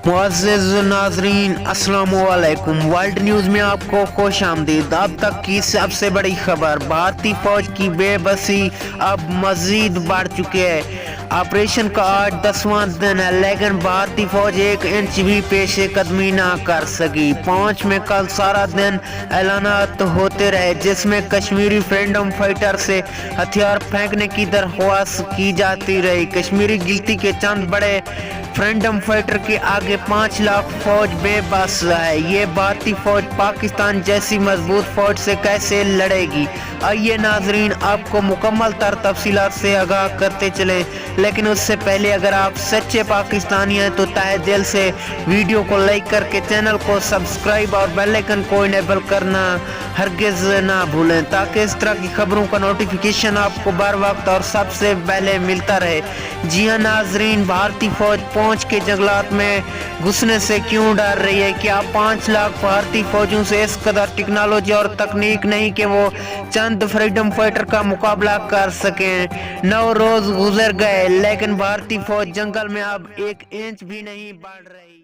मुअज़्ज़िज़ नाज़रीन, अस्सलाम वालेकुम। वर्ल्ड न्यूज़ में आपको खुश आमदीद। अब तक की सबसे बड़ी खबर, भारतीय फौज की बेबसी अब मजीद बढ़ चुकी है। ऑपरेशन का आज 10वां दिन है, लेकिन भारतीय फौज 1 इंच भी पेशे कदमी ना कर सकी। 5 में कल सारा दिन ऐलानात होते रहे, जिसमें कश्मीरी फ्रीडम फाइटर से हथियार फेंकने की दरख्वास्त की जाती रही। कश्मीरी गिलती के चंद बड़े फ्रीडम फाइटर के आगे 5 लाख फौज बेबस है। ये भारतीय फौज पाकिस्तान जैसी मजबूत फौज से कैसे लड़ेगी? आइए नाजरीन, आपको मुकम्मल तफसीलात से आगाह करते चले, लेकिन उससे पहले अगर आप सच्चे पाकिस्तानी हैं तो तहे दिल से वीडियो को लाइक करके चैनल को सब्सक्राइब और बेल आइकन को इनेबल करना हरगिज ना भूलें, ताकि इस तरह की खबरों का नोटिफिकेशन आपको बर वक्त और सबसे पहले मिलता रहे। जी हाँ नाजरीन, भारतीय फौज पहुंच के जंगलात में घुसने से क्यों डर रही है? क्या 5 लाख भारतीय फौजों से इस कदर टेक्नोलॉजी और तकनीक नहीं कि वो चंद फ्रीडम फाइटर का मुकाबला कर सकें? 9 रोज गुजर गए, लेकिन भारतीय फौज जंगल में अब 1 इंच भी नहीं बढ़ रही।